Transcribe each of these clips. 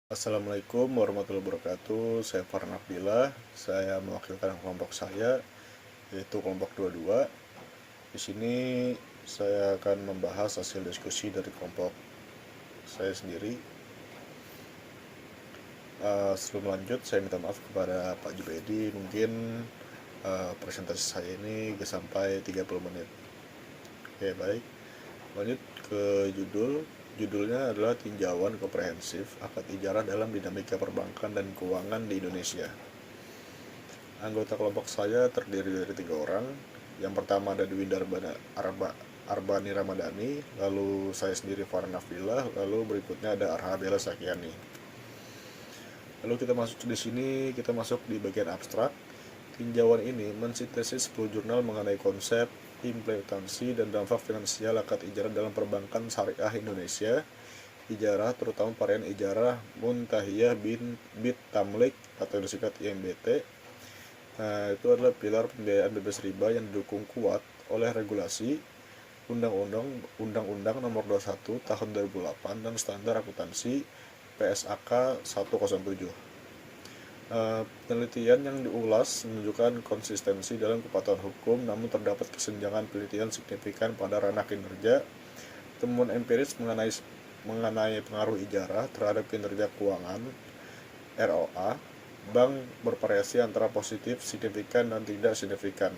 Assalamualaikum warahmatullahi wabarakatuh. Saya Farhan Abdillah. Saya mewakilkan kelompok saya, yaitu kelompok 22. Di sini saya akan membahas hasil diskusi dari kelompok saya sendiri. Sebelum lanjut, saya minta maaf kepada Pak Jubaidi. Mungkin presentasi saya ini gak sampai 30 menit. Oke, baik. Lanjut ke judul. Judulnya adalah Tinjauan Komprehensif Akad Ijarah dalam Dinamika Perbankan dan Keuangan di Indonesia. Anggota kelompok saya terdiri dari 3 orang. Yang pertama ada Dwindar Arbani Ramadhani, lalu saya sendiri Farhan Afillah, lalu berikutnya ada Arha Bella Sakiani. Lalu kita masuk di bagian abstrak. Tinjauan ini mensintesis 10 jurnal mengenai konsep, implementasi, dan dampak finansial akad ijarah dalam perbankan syariah Indonesia. Ijarah terutama varian ijarah Muntahiyah bit Tamlik atau disingkat IMBT. Nah, itu adalah pilar pembiayaan bebas riba yang didukung kuat oleh regulasi Undang-Undang Nomor 21 Tahun 2008 dan Standar Akuntansi PSAK 107. Penelitian yang diulas menunjukkan konsistensi dalam kepatuhan hukum, namun terdapat kesenjangan penelitian signifikan pada ranah kinerja. Temuan empiris mengenai pengaruh ijarah terhadap kinerja keuangan ROA bank bervariasi antara positif, signifikan, dan tidak signifikan.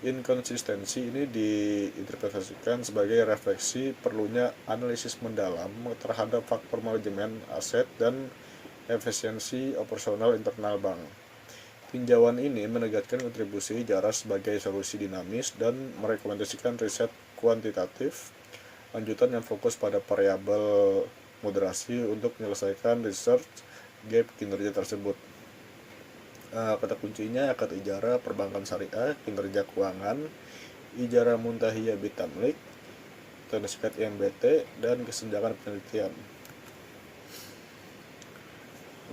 Inkonsistensi ini diinterpretasikan sebagai refleksi perlunya analisis mendalam terhadap faktor manajemen aset dan efisiensi operasional internal bank. Tinjauan ini menegaskan kontribusi ijarah sebagai solusi dinamis dan merekomendasikan riset kuantitatif lanjutan yang fokus pada variabel moderasi untuk menyelesaikan research gap kinerja tersebut. Kata kuncinya akad ijarah perbankan syariah, kinerja keuangan, ijarah muntahiyah bitamlik, disingkat IMBT, dan kesenjangan penelitian.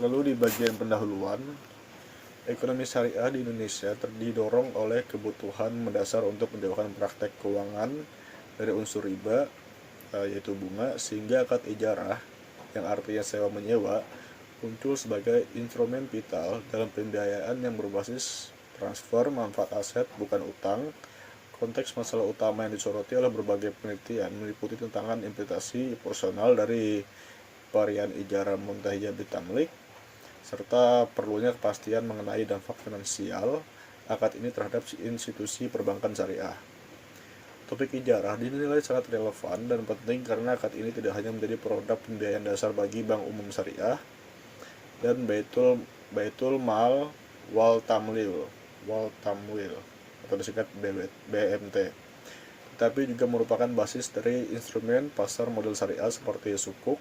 Lalu di bagian pendahuluan, ekonomi syariah di Indonesia didorong oleh kebutuhan mendasar untuk menjauhkan praktek keuangan dari unsur riba, yaitu bunga, sehingga akad ijarah yang artinya sewa menyewa muncul sebagai instrumen vital dalam pembiayaan yang berbasis transfer manfaat aset bukan utang. Konteks masalah utama yang disoroti oleh berbagai penelitian meliputi tantangan implementasi personal dari varian ijarah muntahiyah bitamlik serta perlunya kepastian mengenai dampak finansial akad ini terhadap institusi perbankan syariah. Topik ijarah dinilai sangat relevan dan penting karena akad ini tidak hanya menjadi produk pembiayaan dasar bagi bank umum syariah dan Baitul Mal wal Tamwil atau disingkat BMT, tetapi juga merupakan basis dari instrumen pasar modal syariah seperti sukuk.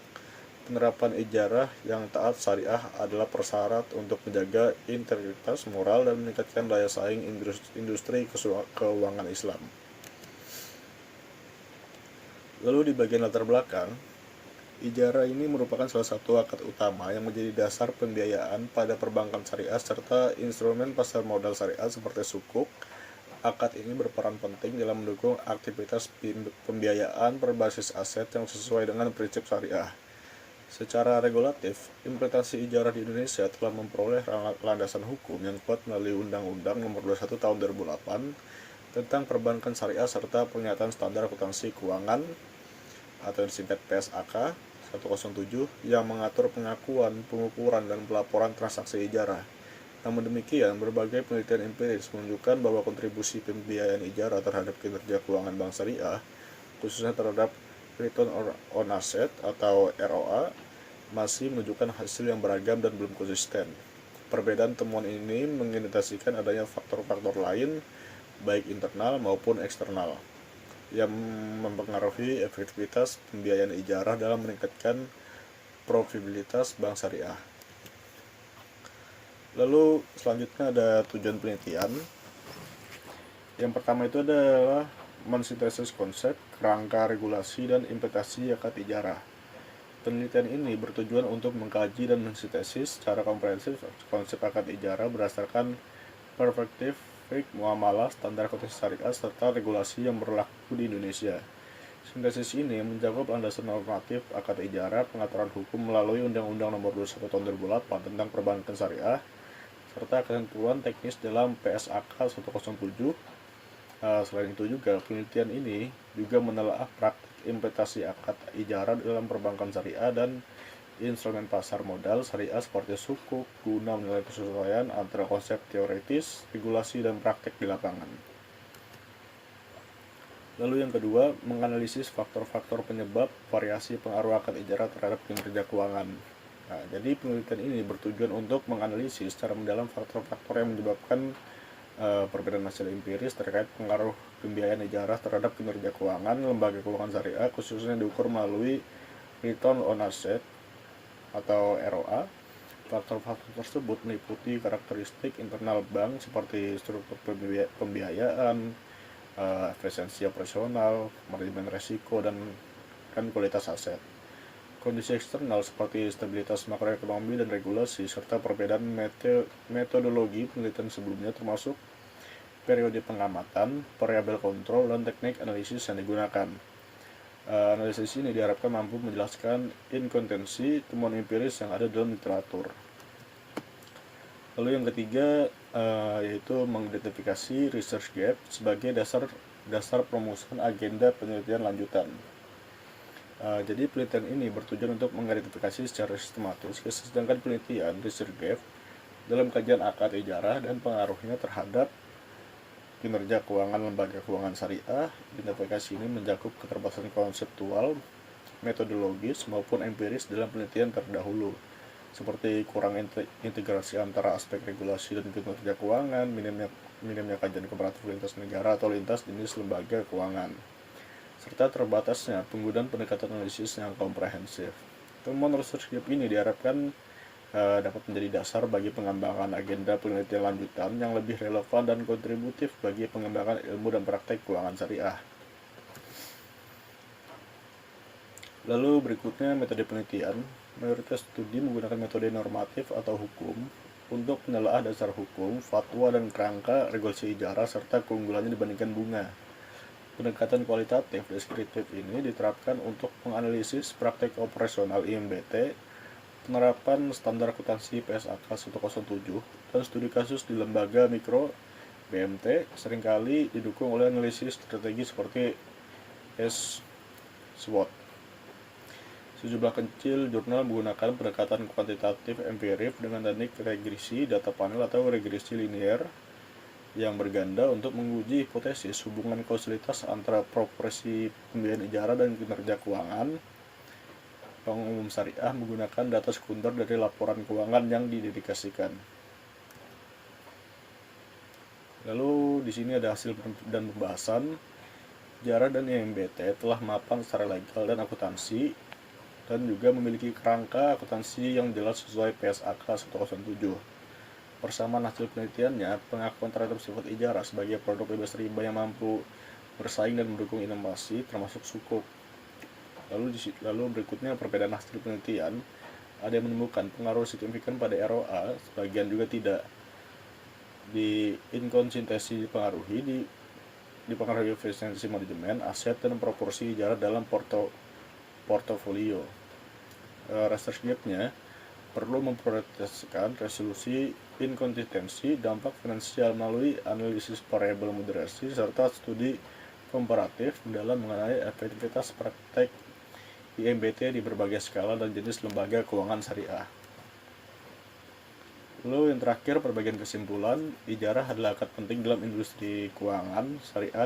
Penerapan ijarah yang taat syariah adalah persyarat untuk menjaga integritas moral dan meningkatkan daya saing industri keuangan Islam. Lalu di bagian latar belakang, ijarah ini merupakan salah satu akad utama yang menjadi dasar pembiayaan pada perbankan syariah serta instrumen pasar modal syariah seperti sukuk. Akad ini berperan penting dalam mendukung aktivitas pembiayaan berbasis aset yang sesuai dengan prinsip syariah. Secara regulatif, implementasi ijarah di Indonesia telah memperoleh landasan hukum yang kuat melalui Undang-Undang Nomor 21 Tahun 2008 tentang perbankan syariah serta pernyataan standar akuntansi keuangan atau disingkat PSAK 107 yang mengatur pengakuan, pengukuran, dan pelaporan transaksi ijarah. Namun demikian, berbagai penelitian empiris menunjukkan bahwa kontribusi pembiayaan ijarah terhadap kinerja keuangan bank syariah, khususnya terhadap return on asset atau ROA, masih menunjukkan hasil yang beragam dan belum konsisten. Perbedaan temuan ini mengindikasikan adanya faktor-faktor lain, baik internal maupun eksternal, yang mempengaruhi efektivitas pembiayaan ijarah dalam meningkatkan profitabilitas bank syariah. Lalu selanjutnya ada tujuan penelitian. Yang pertama itu adalah mensintesis konsep, kerangka regulasi, dan implementasi akad ijarah. Penelitian ini bertujuan untuk mengkaji dan mensintesis secara komprehensif konsep akad ijarah berdasarkan perspektif muamalah, standar akuntansi syariah, serta regulasi yang berlaku di Indonesia. Sintesis ini mencakup landasan normatif akad ijarah, pengaturan hukum melalui Undang-Undang Nomor 21 Tahun 2008 tentang Perbankan Syariah, serta ketentuan teknis dalam PSAK 107. Selain itu juga, penelitian ini juga menelaah praktik implementasi akad ijarah dalam perbankan syariah dan instrumen pasar modal syariah seperti sukuk guna menilai kesesuaian antara konsep teoritis, regulasi, dan praktek di lapangan. Lalu yang kedua, menganalisis faktor-faktor penyebab variasi pengaruh akad ijarah terhadap kinerja keuangan. Nah, jadi penelitian ini bertujuan untuk menganalisis secara mendalam faktor-faktor yang menyebabkan perbedaan hasil empiris terkait pengaruh pembiayaan ijarah terhadap kinerja keuangan lembaga keuangan syariah, khususnya diukur melalui return on asset atau ROA. Faktor-faktor tersebut meliputi karakteristik internal bank seperti struktur pembiayaan, efisiensi operasional, manajemen resiko, dan kualitas aset. Kondisi eksternal seperti stabilitas makroekonomi dan regulasi, serta perbedaan metodologi penelitian sebelumnya termasuk periode pengamatan, variabel kontrol, dan teknik analisis yang digunakan. Analisis ini diharapkan mampu menjelaskan inkonsistensi temuan empiris yang ada dalam literatur. Lalu yang ketiga yaitu mengidentifikasi research gap sebagai dasar perumusan agenda penelitian lanjutan. Jadi penelitian ini bertujuan untuk mengidentifikasi secara sistematis kesenjangan penelitian research gap dalam kajian akad ijarah dan pengaruhnya terhadap kinerja keuangan lembaga keuangan syariah. Identifikasi ini mencakup keterbatasan konseptual, metodologis, maupun empiris dalam penelitian terdahulu, seperti kurang integrasi antara aspek regulasi dan kinerja keuangan, minimnya kajian komparatif lintas negara atau lintas jenis lembaga keuangan, serta terbatasnya penggunaan pendekatan analisis yang komprehensif. Temuan research gap ini diharapkan dapat menjadi dasar bagi pengembangan agenda penelitian lanjutan yang lebih relevan dan kontributif bagi pengembangan ilmu dan praktek keuangan syariah. Lalu berikutnya metode penelitian. Mayoritas studi menggunakan metode normatif atau hukum untuk menelaah dasar hukum, fatwa, dan kerangka regulasi ijarah serta keunggulannya dibandingkan bunga. Pendekatan kualitatif deskriptif ini diterapkan untuk menganalisis praktek operasional IMBT, penerapan standar akuntansi PSAK 107, dan studi kasus di lembaga mikro BMT seringkali didukung oleh analisis strategi seperti SWOT. Sejumlah kecil jurnal menggunakan pendekatan kuantitatif empirik dengan teknik regresi data panel atau regresi linear yang berganda untuk menguji hipotesis hubungan kausalitas antara proporsi pembiayaan ijarah dan kinerja keuangan. Bank Umum Syariah menggunakan data sekunder dari laporan keuangan yang didedikasikan. Lalu di sini ada hasil dan pembahasan. Ijarah dan IMBT telah mapan secara legal dan akuntansi dan juga memiliki kerangka akuntansi yang jelas sesuai PSAK 107. Persamaan hasil penelitiannya, pengakuan terhadap sifat ijarah sebagai produk bebas riba yang mampu bersaing dan mendukung inovasi, termasuk sukuk. Lalu berikutnya perbedaan hasil penelitian. Ada yang menemukan pengaruh signifikan pada ROA, sebagian juga tidak. Di inkonsistensi dipengaruhi efisiensi manajemen, aset, dan proporsi ijarah dalam portofolio. Research gap-nya perlu memprioritaskan resolusi inkonsistensi dampak finansial melalui analisis variabel moderasi serta studi komparatif dalam mengenai efektivitas praktek IMBT di berbagai skala dan jenis lembaga keuangan syariah. Lalu yang terakhir, perbagian kesimpulan. Ijarah adalah akad penting dalam industri keuangan syariah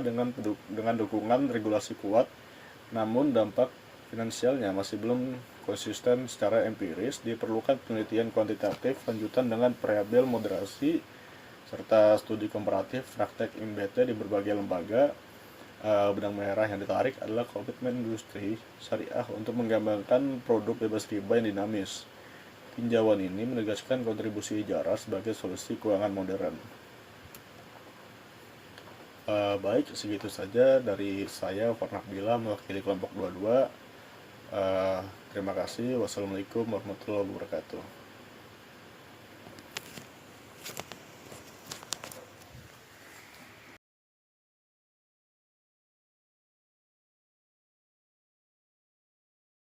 dengan dukungan regulasi kuat, namun dampak finansialnya masih belum konsisten secara empiris. Diperlukan penelitian kuantitatif lanjutan dengan variabel moderasi serta studi komparatif praktek IMBT di berbagai lembaga. Benang merah yang ditarik adalah komitmen industri syariah untuk mengembangkan produk bebas riba yang dinamis. Tinjauan ini menegaskan kontribusi ijarah sebagai solusi keuangan modern. Baik, segitu saja dari saya, Farnah Bila, mewakili kelompok 22. Terima kasih. Wassalamualaikum warahmatullahi wabarakatuh.